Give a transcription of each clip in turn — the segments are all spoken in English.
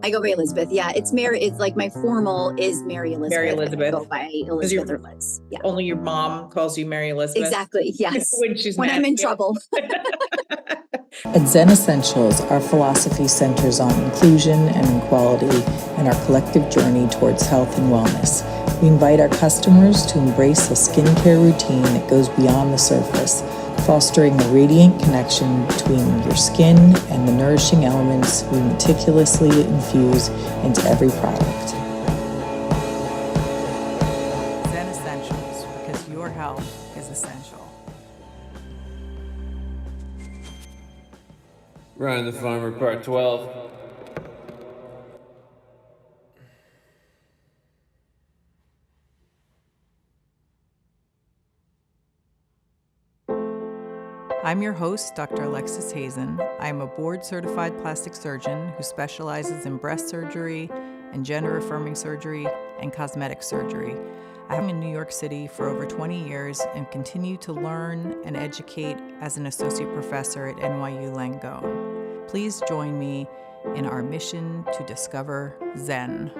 I go by Elizabeth. Yeah, it's Mary. It's like my formal is Mary Elizabeth. Mary Elizabeth. I go by Elizabeth or Liz. Yeah. Only your mom calls you Mary Elizabeth? Exactly. Yes. when I'm in trouble. At Zen Essentials, our philosophy centers on inclusion and equality and our collective journey towards health and wellness. We invite our customers to embrace a skincare routine that goes beyond the surface, fostering a radiant connection between your skin and the nourishing elements we meticulously infuse into every product. Zen Essentials, because your health is essential. Ryan the Farmer, Part 12. I'm your host, Dr. Alexis Hazen. I'm a board-certified plastic surgeon who specializes in breast surgery and gender-affirming surgery and cosmetic surgery. I'm in New York City for over 20 years and continue to learn and educate as an associate professor at NYU Langone. Please join me in our mission to discover Zen.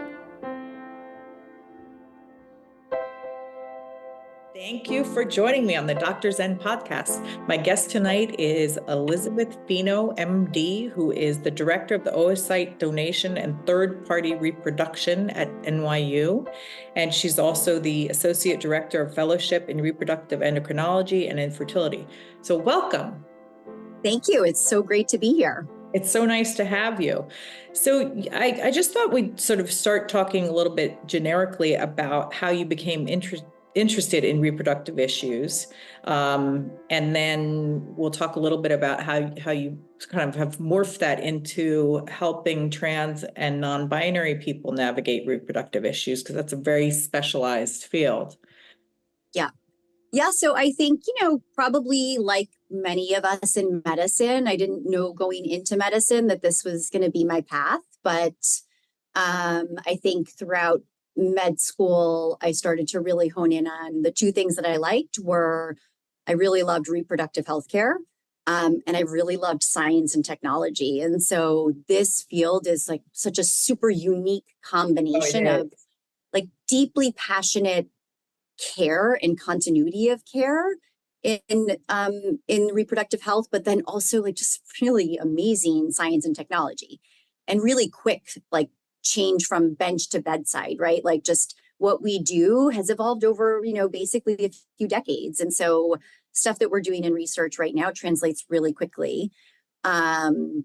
Thank you for joining me on the Dr. Zen podcast. My guest tonight is Elizabeth Fino M.D., who is the director of the oocyte donation and third-party reproduction at NYU. And she's also the associate director of fellowship in reproductive endocrinology and infertility. So welcome. Thank you. It's so great to be here. It's so nice to have you. So I just thought we'd sort of start talking a little bit generically about how you became interested in reproductive issues. And then we'll talk a little bit about how you kind of have morphed that into helping trans and non-binary people navigate reproductive issues, because that's a very specialized field. Yeah. So I think, probably like many of us in medicine, I didn't know going into medicine that this was going to be my path. But I think throughout med school, I started to really hone in on the two things that I liked were I really loved reproductive healthcare, and I really loved science and technology. And so this field is like such a super unique combination of like deeply passionate care and continuity of care in reproductive health, but then also like just really amazing science and technology and really quick, like change from bench to bedside, right? Like just what we do has evolved over, basically a few decades. And so stuff that we're doing in research right now translates really quickly. And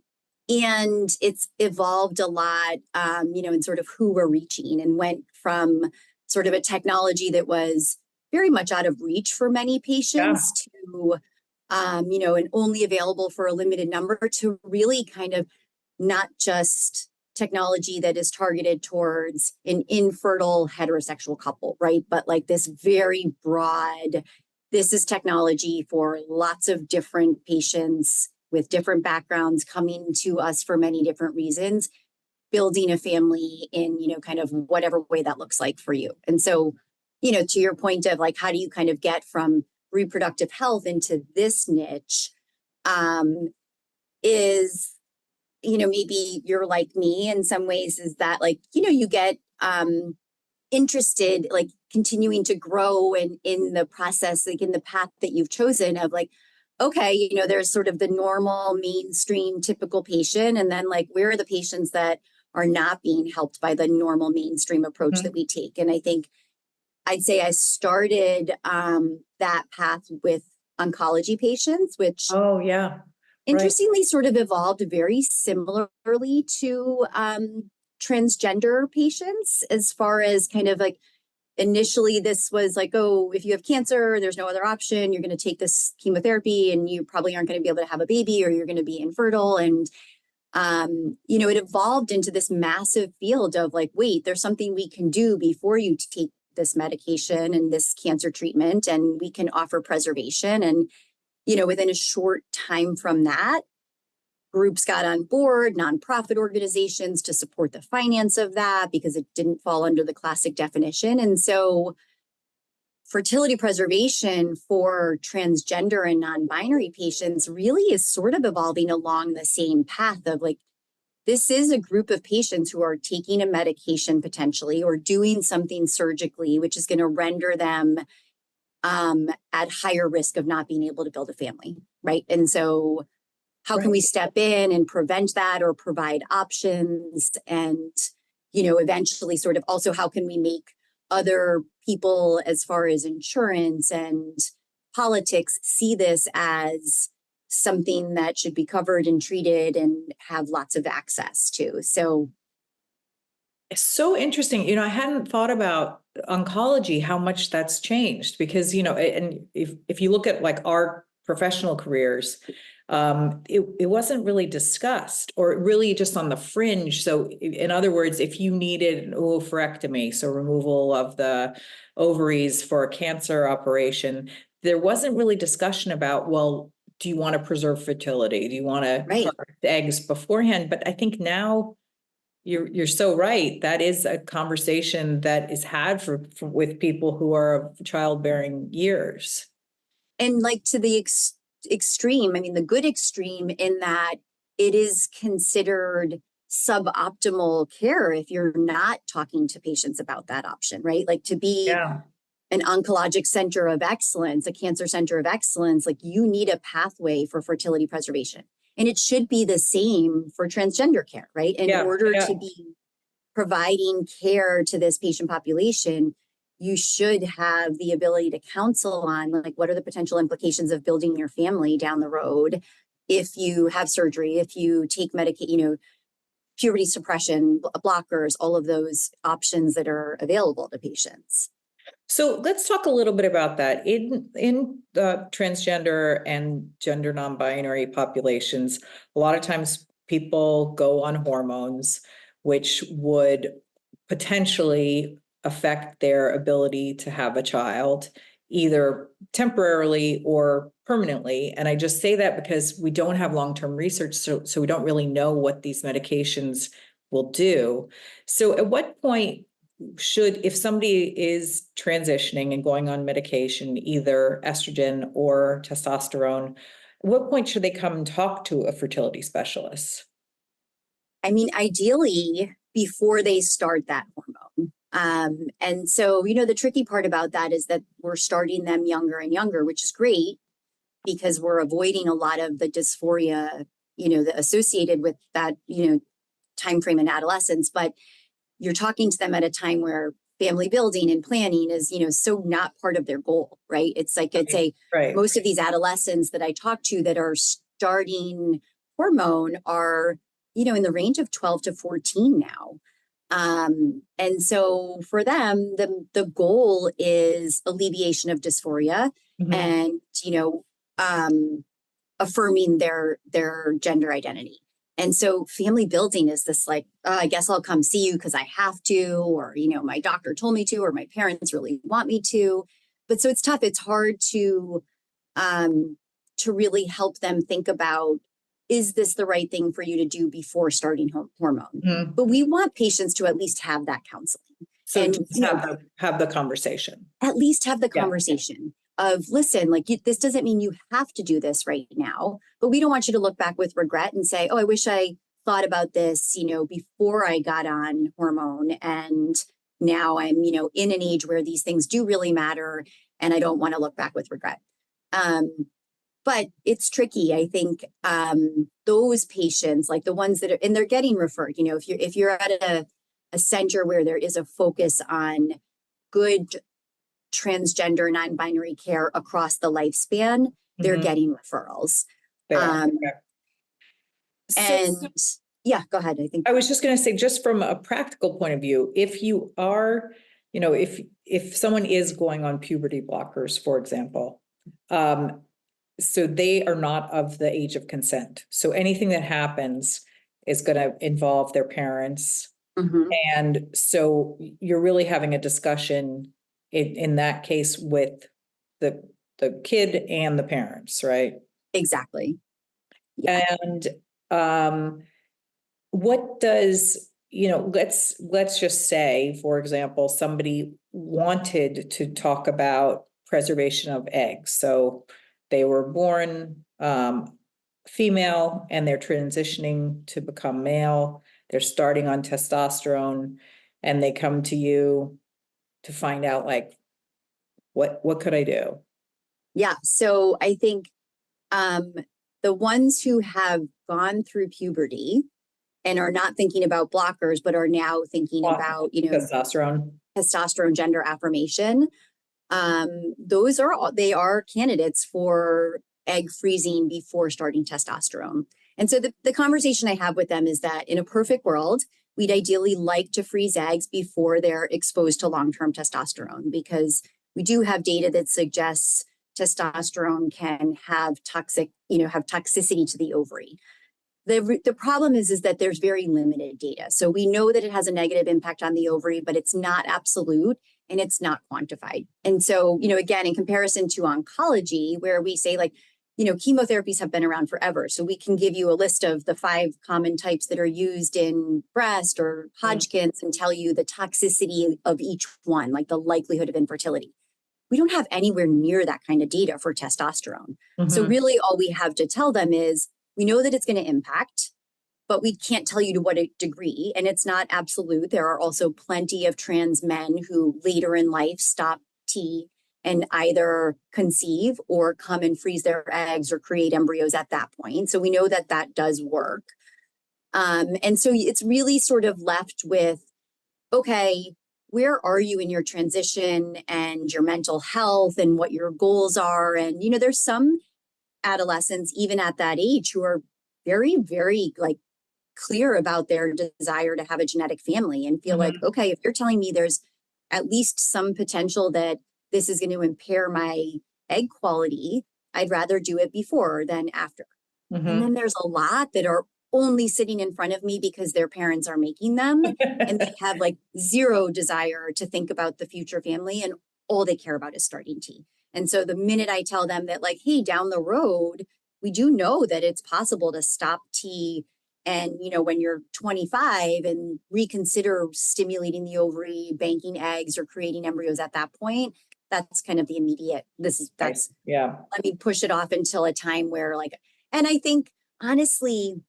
it's evolved a lot, in sort of who we're reaching, and went from sort of a technology that was very much out of reach for many patients to, and only available for a limited number, to really kind of not just technology that is targeted towards an infertile heterosexual couple, right? But like this very broad, this is technology for lots of different patients with different backgrounds coming to us for many different reasons, building a family in, kind of whatever way that looks like for you. And so, to your point of like, how do you kind of get from reproductive health into this niche, is, maybe you're like me in some ways, is that like, you get interested, like continuing to grow and in the process, like in the path that you've chosen of like, okay, there's sort of the normal mainstream typical patient. And then like, where are the patients that are not being helped by the normal mainstream approach that we take? And I think I'd say I started that path with oncology patients, which interestingly sort of evolved very similarly to transgender patients, as far as kind of like initially this was like, oh, if you have cancer, there's no other option. You're going to take this chemotherapy and you probably aren't going to be able to have a baby, or you're going to be infertile. And, it evolved into this massive field of like, wait, there's something we can do before you take this medication and this cancer treatment, and we can offer preservation. And, within a short time from that, groups got on board, nonprofit organizations, to support the finance of that because it didn't fall under the classic definition. And so fertility preservation for transgender and non-binary patients really is sort of evolving along the same path of like, this is a group of patients who are taking a medication potentially or doing something surgically, which is going to render them at higher risk of not being able to build a family, right? And so how can we step in and prevent that or provide options? And, eventually sort of also how can we make other people as far as insurance and politics see this as something that should be covered and treated and have lots of access to. So it's so interesting. I hadn't thought about oncology, how much that's changed, because, and if you look at like our professional careers, it wasn't really discussed, or really just on the fringe. So in other words, if you needed an oophorectomy, so removal of the ovaries for a cancer operation, there wasn't really discussion about, well, do you want to preserve fertility? Do you want to harvest eggs beforehand? But I think now you're so right. That is a conversation that is had with people who are of childbearing years. And like to the extreme, I mean, the good extreme in that it is considered suboptimal care if you're not talking to patients about that option, right? Like to be an oncologic center of excellence, a cancer center of excellence, like you need a pathway for fertility preservation. And it should be the same for transgender care, right? In order to be providing care to this patient population, you should have the ability to counsel on like what are the potential implications of building your family down the road if you have surgery, if you take medication, puberty suppression, blockers, all of those options that are available to patients. So let's talk a little bit about that. In the transgender and gender non-binary populations, a lot of times people go on hormones, which would potentially affect their ability to have a child, either temporarily or permanently. And I just say that because we don't have long-term research, so we don't really know what these medications will do. So at what point if somebody is transitioning and going on medication, either estrogen or testosterone, at what point should they come and talk to a fertility specialist? I mean, ideally, before they start that hormone. And so, the tricky part about that is that we're starting them younger and younger, which is great because we're avoiding a lot of the dysphoria, associated with that, time frame in adolescence. But you're talking to them at a time where family building and planning is, so not part of their goal, right? It's like, most of these adolescents that I talk to that are starting hormone are, in the range of 12 to 14 now. And so for them, the goal is alleviation of dysphoria and, affirming their gender identity. And so family building is this like, I guess I'll come see you because I have to, or, my doctor told me to, or my parents really want me to. But so it's tough. It's hard to really help them think about, is this the right thing for you to do before starting hormone? But we want patients to at least have that counseling. So and have the conversation. At least have the conversation of, listen, like this doesn't mean you have to do this right now, but we don't want you to look back with regret and say, oh, I wish I thought about this, before I got on hormone. And now I'm, in an age where these things do really matter. And I don't want to look back with regret. But it's tricky. I think those patients, like the ones that are, and they're getting referred, if you're at a center where there is a focus on good transgender non-binary care across the lifespan, they're getting referrals. And go ahead. I think I was just going to say, just from a practical point of view, if you are, if someone is going on puberty blockers, for example, so they are not of the age of consent. So anything that happens is going to involve their parents. And so you're really having a discussion in that case with the kid and the parents, right? Exactly. Yeah. And what does, let's just say, for example, somebody wanted to talk about preservation of eggs. So they were born female and they're transitioning to become male, they're starting on testosterone, and they come to you to find out, like, what could I do? Yeah. So I think the ones who have gone through puberty and are not thinking about blockers, but are now thinking about, testosterone, gender affirmation, they are candidates for egg freezing before starting testosterone. And so the conversation I have with them is that in a perfect world, we'd ideally like to freeze eggs before they're exposed to long-term testosterone, because we do have data that suggests testosterone can have toxicity to the ovary. The problem is that there's very limited data. So we know that it has a negative impact on the ovary, but it's not absolute and it's not quantified. And so, again, in comparison to oncology, where we say chemotherapies have been around forever. So we can give you a list of the 5 common types that are used in breast or Hodgkin's and tell you the toxicity of each one, like the likelihood of infertility. We don't have anywhere near that kind of data for testosterone. So really all we have to tell them is, we know that it's going to impact, but we can't tell you to what degree. And it's not absolute. There are also plenty of trans men who later in life stop T and either conceive or come and freeze their eggs or create embryos at that point. So we know that that does work. And so it's really sort of left with, okay, where are you in your transition and your mental health and what your goals are? And, there's some adolescents, even at that age, who are very, very clear about their desire to have a genetic family and feel like, okay, if you're telling me there's at least some potential that this is going to impair my egg quality, I'd rather do it before than after. And then there's a lot that are only sitting in front of me because their parents are making them and they have zero desire to think about the future family, and all they care about is starting T. And so the minute I tell them that hey, down the road, we do know that it's possible to stop T and, when you're 25 and reconsider stimulating the ovary, banking eggs or creating embryos at that point, that's kind of the immediate, let me push it off until a time where and I think, honestly,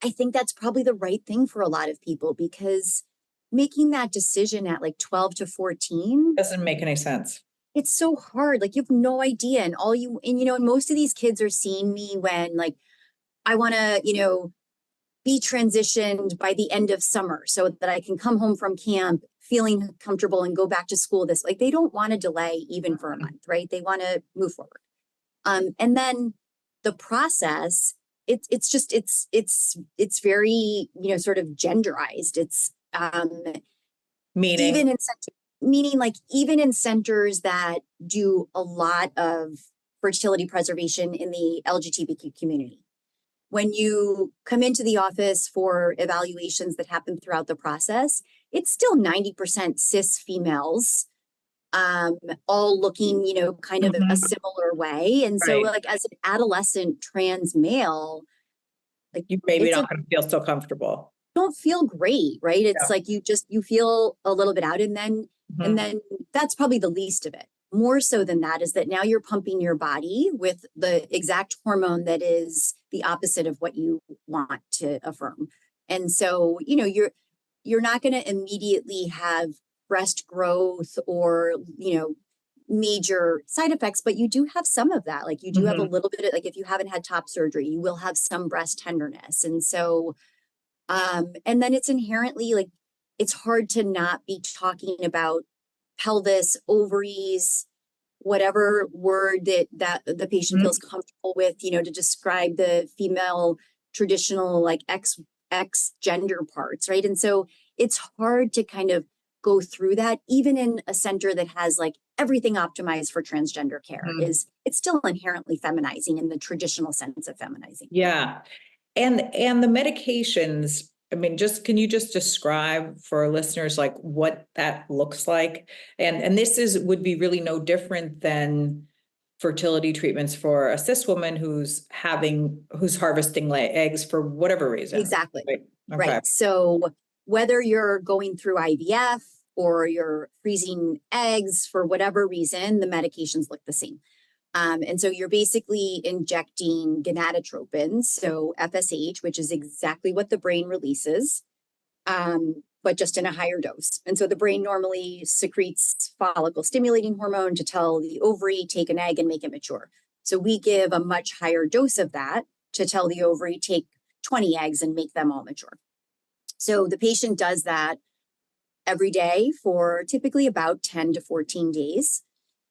that's probably the right thing for a lot of people, because making that decision at 12 to 14 doesn't make any sense. It's so hard. You have no idea. And and most of these kids are seeing me when I want to, be transitioned by the end of summer so that I can come home from camp feeling comfortable and go back to school. They don't want to delay even for a month, right? They want to move forward. And then the process, it's very, sort of genderized. It's meaning even in centers that do a lot of fertility preservation in the LGBTQ community. When you come into the office for evaluations that happen throughout the process, it's still 90% cis females, all looking, kind of a similar way. And so as an adolescent trans male, you maybe not going to feel so comfortable. Don't feel great, right? It's you feel a little bit out, and then that's probably the least of it. More so than that is that now you're pumping your body with the exact hormone that is the opposite of what you want to affirm. And so, you're not going to immediately have breast growth or, major side effects, but you do have some of that. You do have a little bit of, if you haven't had top surgery, you will have some breast tenderness. And so, and then it's inherently it's hard to not be talking about pelvis, ovaries, whatever word that the patient feels comfortable with, to describe the female traditional X gender parts, right? And so it's hard to kind of go through that, even in a center that has everything optimized for transgender care. It's still inherently feminizing in the traditional sense of feminizing. Yeah. And the medications, can you just describe for our listeners what that looks like? And this would be really no different than fertility treatments for a cis woman who's harvesting eggs for whatever reason. Exactly. Right. Okay. Right. So whether you're going through IVF or you're freezing eggs for whatever reason, the medications look the same. And so you're basically injecting gonadotropins, so FSH, which is exactly what the brain releases, but just in a higher dose. And so the brain normally secretes follicle stimulating hormone to tell the ovary, take an egg and make it mature. So we give a much higher dose of that to tell the ovary, take 20 eggs and make them all mature. So the patient does that every day for typically about 10 to 14 days.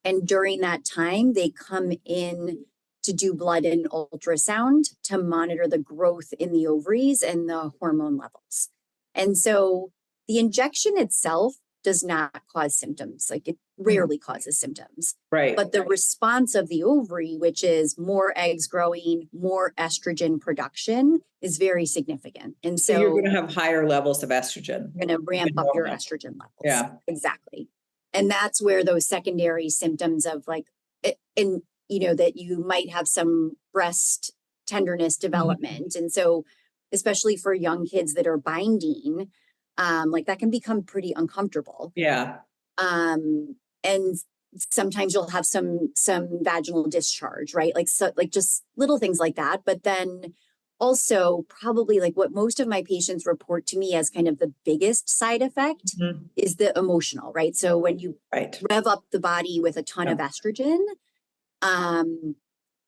And during that time, they come in to do blood and ultrasound to monitor the growth in the ovaries and the hormone levels. And so the injection itself does not cause symptoms. Like, it rarely causes symptoms. Right. But the response of the ovary, which is more eggs growing, more estrogen production, is very significant. And So you're going to have higher levels of estrogen. you're going to ramp up your estrogen levels. Yeah. Exactly. And that's where those secondary symptoms of that you might have some breast tenderness development. And so, especially for young kids that are binding, that can become pretty uncomfortable. Yeah. And sometimes you'll have some vaginal discharge, right? Just little things like that. But then also probably what most of my patients report to me as kind of the biggest side effect is the emotional, right? So when you rev up the body with a ton of estrogen,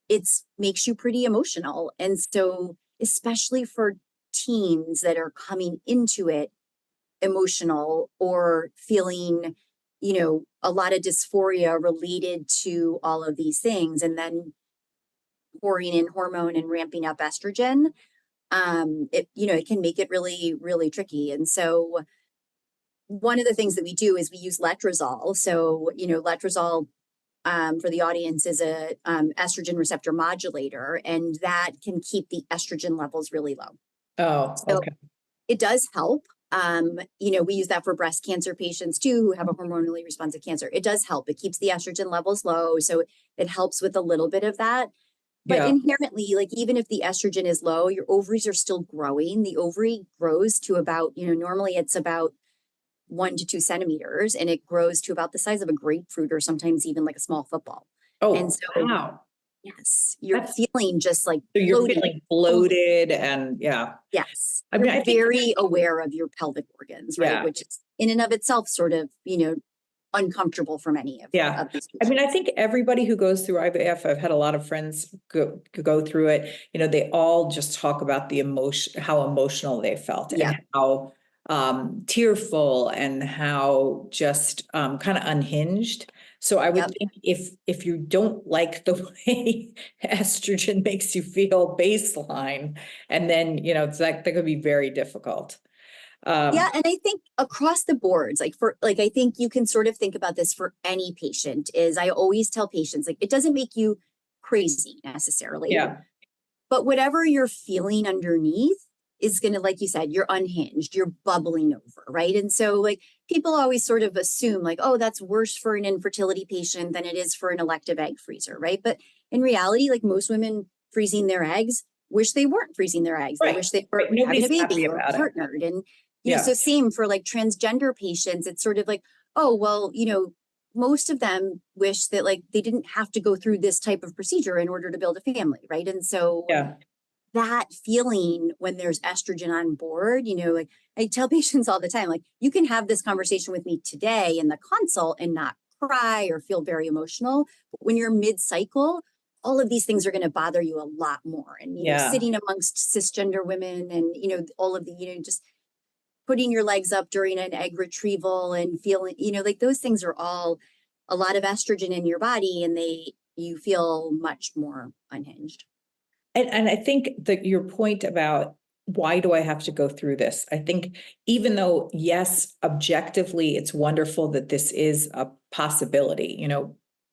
it makes you pretty emotional. And so, especially for teens that are coming into it emotional or feeling, a lot of dysphoria related to all of these things, and then pouring in hormone and ramping up estrogen, it can make it really, really tricky. And so one of the things that we do is we use letrozole. So, letrozole, for the audience, is a estrogen receptor modulator, and that can keep the estrogen levels really low. Oh, okay. So it does help. We use that for breast cancer patients too, who have a hormonally responsive cancer. It does help. It keeps the estrogen levels low. So it helps with a little bit of that. But inherently, even if the estrogen is low, your ovaries are still growing. The ovary grows to about, normally it's about 1 to 2 centimeters, and it grows to about the size of a grapefruit, or sometimes even like a small football. Oh, and so, wow. Yes, you're feeling just like so you're bloated. feeling bloated, and Yes, I mean, you're I think very aware of your pelvic organs, right? Which is in and of itself sort of, uncomfortable for many of these patients. I mean, I think everybody who goes through IVF, I've had a lot of friends go through it. They all just talk about the emotion, how emotional they felt, and how tearful, and how just kind of unhinged. So I would think if you don't like the way estrogen makes you feel baseline, and then it's that could be very difficult. And I think across the boards, I think you can sort of think about this for any patient. Is I always tell patients, it doesn't make you crazy necessarily. But whatever you're feeling underneath is going to, like you said, you're unhinged, you're bubbling over, right? And so people always sort of assume oh, that's worse for an infertility patient than it is for an elective egg freezer, right? But in reality, most women freezing their eggs wish they weren't freezing their eggs. They wish they were having a baby or partnered. And so same for transgender patients. It's sort of oh, well, most of them wish that they didn't have to go through this type of procedure in order to build a family, right? And so that feeling when there's estrogen on board, I tell patients all the time, you can have this conversation with me today in the consult and not cry or feel very emotional. But when you're mid-cycle, all of these things are going to bother you a lot more. And, sitting amongst cisgender women and, all of the, just putting your legs up during an egg retrieval and feeling, those things are all a lot of estrogen in your body, and you feel much more unhinged. And I think that your point about why do I have to go through this? I think even though, yes, objectively, it's wonderful that this is a possibility.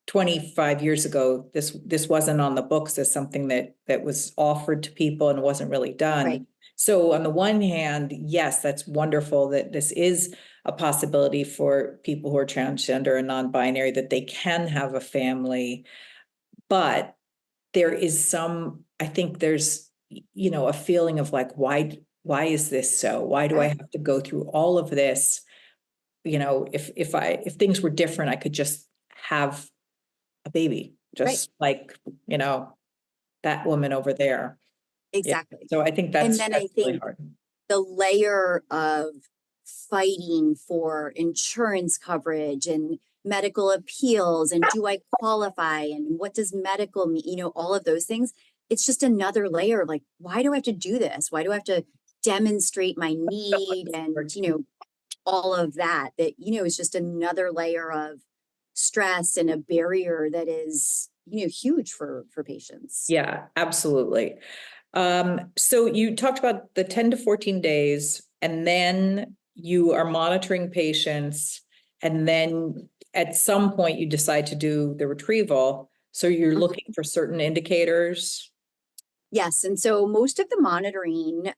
25 years ago, this wasn't on the books as something that was offered to people and wasn't really done. Right. So on the one hand, yes, that's wonderful that this is a possibility for people who are transgender and non-binary, that they can have a family. But there is I think there's, a feeling of why is this so? Why do I have to go through all of this? If things were different, I could just have a baby. just like, that woman over there. Exactly. Yeah. So I think And that's then I really think hard. the layer of fighting for insurance coverage and medical appeals and do I qualify and what does medical mean, all of those things. It's just another layer of like, why do I have to do this? Why do I have to demonstrate my need and, all of that, is just another layer of stress and a barrier that is, huge for patients. Yeah, absolutely. So you talked about the 10 to 14 days, and then you are monitoring patients, and then at some point you decide to do the retrieval. So you're looking for certain indicators. Yes. And so most of the monitoring,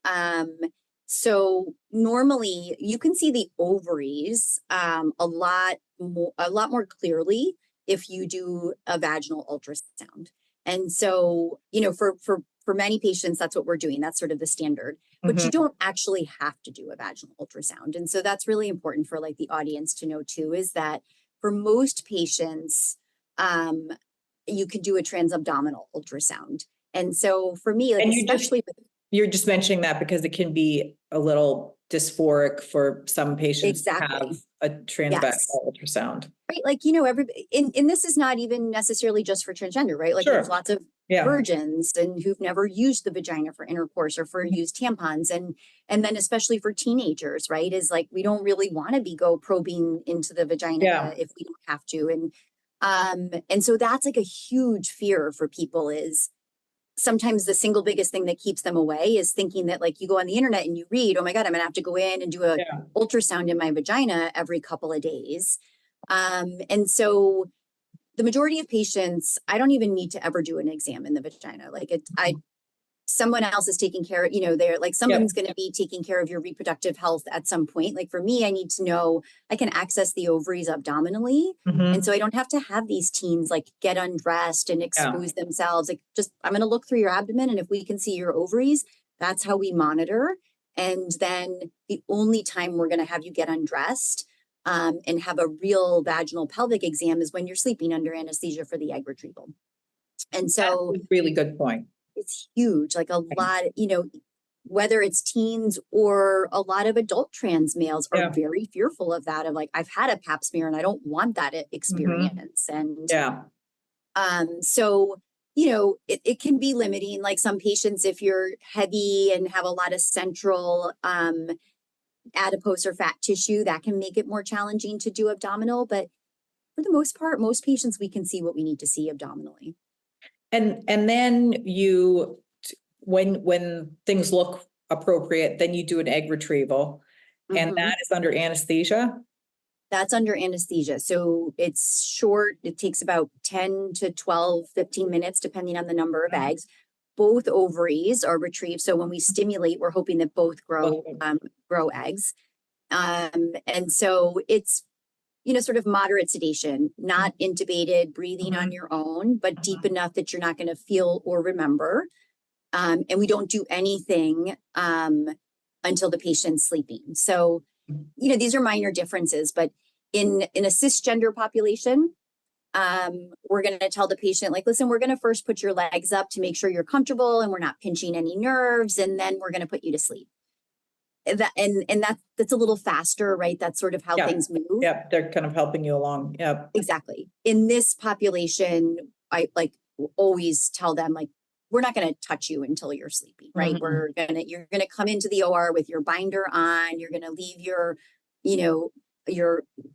so normally you can see the ovaries a lot more clearly if you do a vaginal ultrasound. And so, for many patients, that's what we're doing. That's sort of the standard, but you don't actually have to do a vaginal ultrasound. And so that's really important for like the audience to know too, is that for most patients, you can do a transabdominal ultrasound. And so for me, like, And especially you're just mentioning that because it can be a little dysphoric for some patients to have a transvaginal ultrasound. Right. Like, everybody, and this is not even necessarily just for transgender, right? Like there's lots of virgins and who've never used the vagina for intercourse or for used tampons. And then especially for teenagers, right, is like, we don't really want to go probing into the vagina if we don't have to. And so that's like a huge fear for people is sometimes the single biggest thing that keeps them away is thinking that like you go on the internet and you read, oh my God, I'm gonna have to go in and do a ultrasound in my vagina every couple of days. And so the majority of patients, I don't even need to ever do an exam in the vagina. Like someone else is taking care of, they're like, someone's going to be taking care of your reproductive health at some point. Like for me, I need to know I can access the ovaries abdominally. And so I don't have to have these teens like get undressed and expose themselves. Like I'm going to look through your abdomen. And if we can see your ovaries, that's how we monitor. And then the only time we're going to have you get undressed and have a real vaginal pelvic exam is when you're sleeping under anesthesia for the egg retrieval. And so that's a really good point. It's huge, like a lot, whether it's teens or a lot of adult trans males are very fearful of that. Of like, I've had a pap smear and I don't want that experience. And so, it can be limiting. Like some patients, if you're heavy and have a lot of central adipose or fat tissue, that can make it more challenging to do abdominal. But for the most part, most patients, we can see what we need to see abdominally. And then you, when things look appropriate, then you do an egg retrieval, and that is under anesthesia? That's under anesthesia. So it's short. It takes about 10 to 12, 15 minutes, depending on the number of eggs. Both ovaries are retrieved. So when we stimulate, we're hoping that both grow eggs. And so it's, sort of moderate sedation, not intubated, breathing on your own, but deep enough that you're not going to feel or remember. And we don't do anything until the patient's sleeping. So, these are minor differences, but in a cisgender population, we're going to tell the patient, like, listen, we're going to first put your legs up to make sure you're comfortable and we're not pinching any nerves. And then we're going to put you to sleep. That's a little faster, right? That's sort of how things move. Yep, they're kind of helping you along. Yep. Exactly. In this population, I always tell them, like, we're not going to touch you until you're sleeping, right? You're going to come into the OR with your binder on, you're going to leave your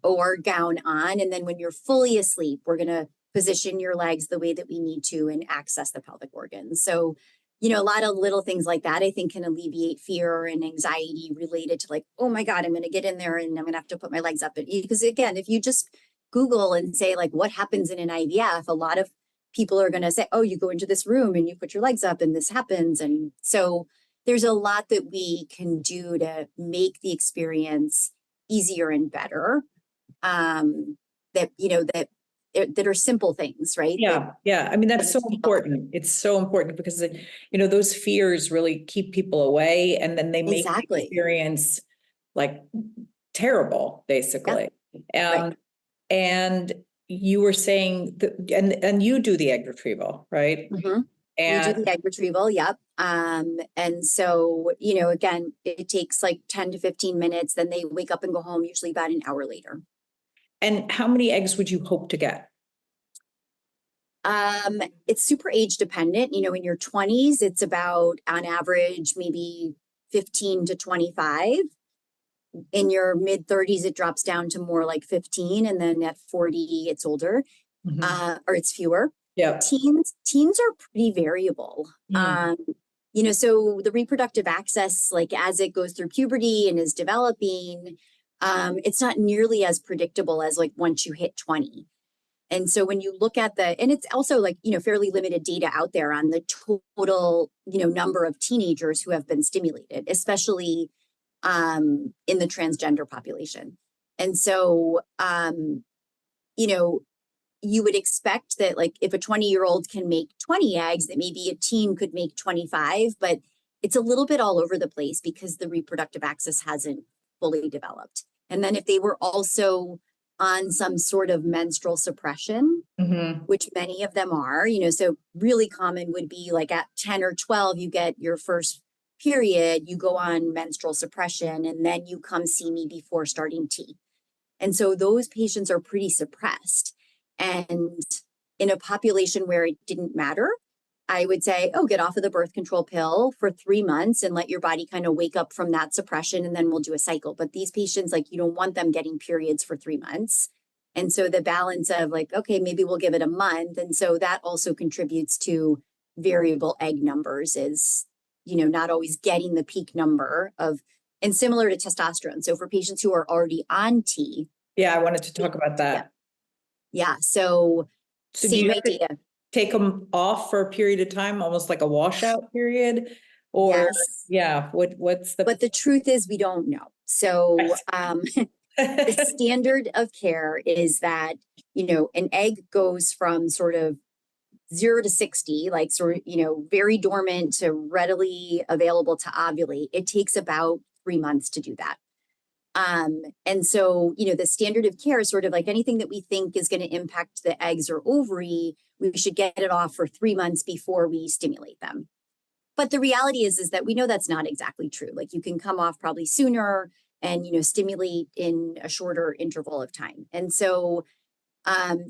OR gown on. And then when you're fully asleep, we're going to position your legs the way that we need to and access the pelvic organs. So, a lot of little things like that, I think, can alleviate fear and anxiety related to like, oh my God, I'm going to get in there and I'm going to have to put my legs up. Because again, if you just Google and say like, what happens in an IVF, a lot of people are going to say, oh, you go into this room and you put your legs up and this happens. And so there's a lot that we can do to make the experience easier and better. That are simple things, right? Yeah. I mean, that's so important. It's so important because, those fears really keep people away, and then they make the experience like terrible, basically. And you were saying that, and you do the egg retrieval, right? Mm-hmm. And we do the egg retrieval, yep. And so, again, it takes like 10 to 15 minutes. Then they wake up and go home, usually about an hour later. and how many eggs would you hope to get? It's super age dependent. In your 20s, it's about on average, maybe 15 to 25. In your mid 30s, it drops down to more like 15. And then at 40, it's older, or it's fewer. Yeah. Teens are pretty variable. So the reproductive access, like as it goes through puberty and is developing, it's not nearly as predictable as like once you hit 20. And so when you look at and it's also like, fairly limited data out there on the total, number of teenagers who have been stimulated, especially in the transgender population. And so, you would expect that like if a 20-year-old can make 20 eggs, that maybe a teen could make 25, but it's a little bit all over the place because the reproductive axis hasn't fully developed. And then if they were also on some sort of menstrual suppression, which many of them are, so really common would be like at 10 or 12, you get your first period, you go on menstrual suppression, and then you come see me before starting T. And so those patients are pretty suppressed. And in a population where it didn't matter, I would say, get off of the birth control pill for 3 months and let your body kind of wake up from that suppression, and then we'll do a cycle. But these patients, like, you don't want them getting periods for 3 months. And so the balance of like, okay, maybe we'll give it a month. And so that also contributes to variable egg numbers is, not always getting the peak number of, and similar to testosterone. So for patients who are already on T. Yeah, I wanted to talk about that. Yeah. So same idea. Take them off for a period of time, almost like a washout period, or what's the? But the truth is, we don't know. So the standard of care is that an egg goes from sort of 0 to 60, like sort of very dormant to readily available to ovulate. It takes about 3 months to do that. And so, the standard of care is sort of like anything that we think is going to impact the eggs or ovary, we should get it off for 3 months before we stimulate them. But the reality is that we know that's not exactly true. Like you can come off probably sooner and, stimulate in a shorter interval of time. And so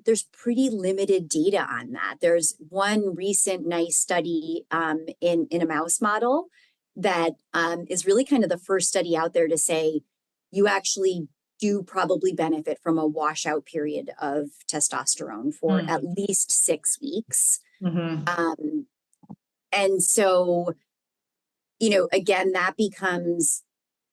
there's pretty limited data on that. There's one recent nice study in a mouse model that is really kind of the first study out there to say, you actually do probably benefit from a washout period of testosterone for at least 6 weeks. And so, again, that becomes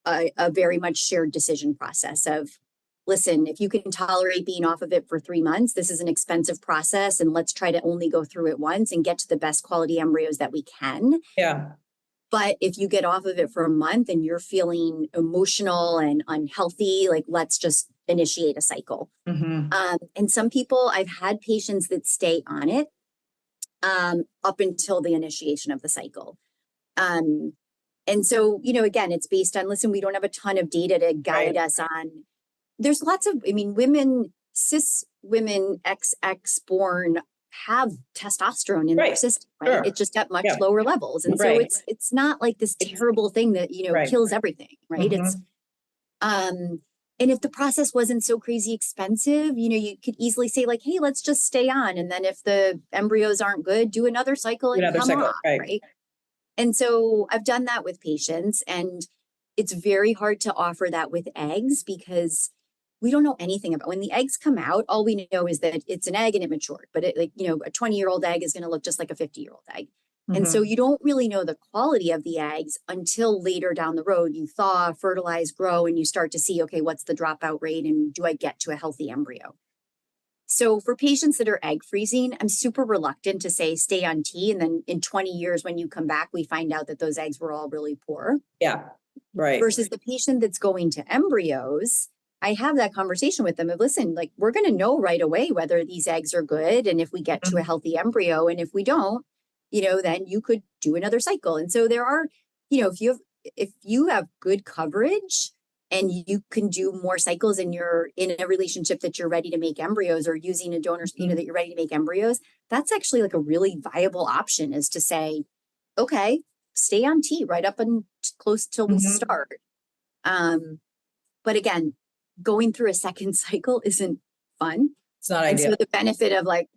a very much shared decision process of, listen, if you can tolerate being off of it for 3 months, this is an expensive process, and let's try to only go through it once and get to the best quality embryos that we can. Yeah. But if you get off of it for a month and you're feeling emotional and unhealthy, like let's just initiate a cycle. And some people, I've had patients that stay on it up until the initiation of the cycle. And so, again, it's based on, listen, we don't have a ton of data to guide us on. There's lots of, women, cis women, XX born have testosterone in their system, right? Sure. It's just at much lower levels. And so it's not like this terrible thing that, kills everything, right? It's, and if the process wasn't so crazy expensive, you could easily say like, hey, let's just stay on. And then if the embryos aren't good, do another cycle and come off, right? And so I've done that with patients, and it's very hard to offer that with eggs because we don't know anything about when the eggs come out. All we know is that it's an egg and it matured, but a 20-year-old egg is going to look just like a 50-year-old egg. And so you don't really know the quality of the eggs until later down the road. You thaw, fertilize, grow, and you start to see, okay, what's the dropout rate and do I get to a healthy embryo? So for patients that are egg freezing, I'm super reluctant to say stay on T. And then in 20 years, when you come back, we find out that those eggs were all really poor. Yeah, right. Versus the patient that's going to embryos, I have that conversation with them of, listen, like we're going to know right away whether these eggs are good and if we get to a healthy embryo. And if we don't, then you could do another cycle. And so there are, if you have good coverage, and you can do more cycles and you're in a relationship that you're ready to make embryos, or using a donor, that you're ready to make embryos, that's actually like a really viable option, is to say, okay, stay on T right up and close till we start. But again, going through a second cycle isn't fun. It's not And ideal. so the benefit of like,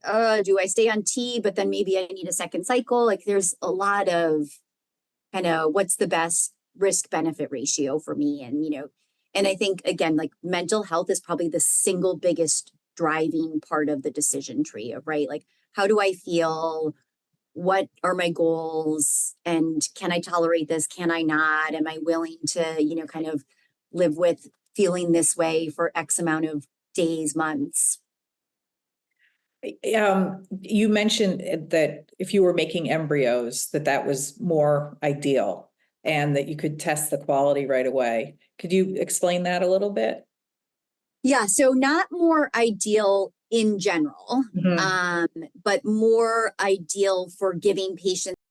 do I stay on T, but then maybe I need a second cycle? Like there's a lot of kind of what's the best risk benefit ratio for me. And, and I think, again, like mental health is probably the single biggest driving part of the decision tree of, right? Like, how do I feel? What are my goals? And can I tolerate this? Can I not? Am I willing to, kind of live with feeling this way for X amount of days, months? You mentioned that if you were making embryos, that was more ideal and that you could test the quality right away. Could you explain that a little bit? Yeah, so not more ideal in general, but more ideal for giving patients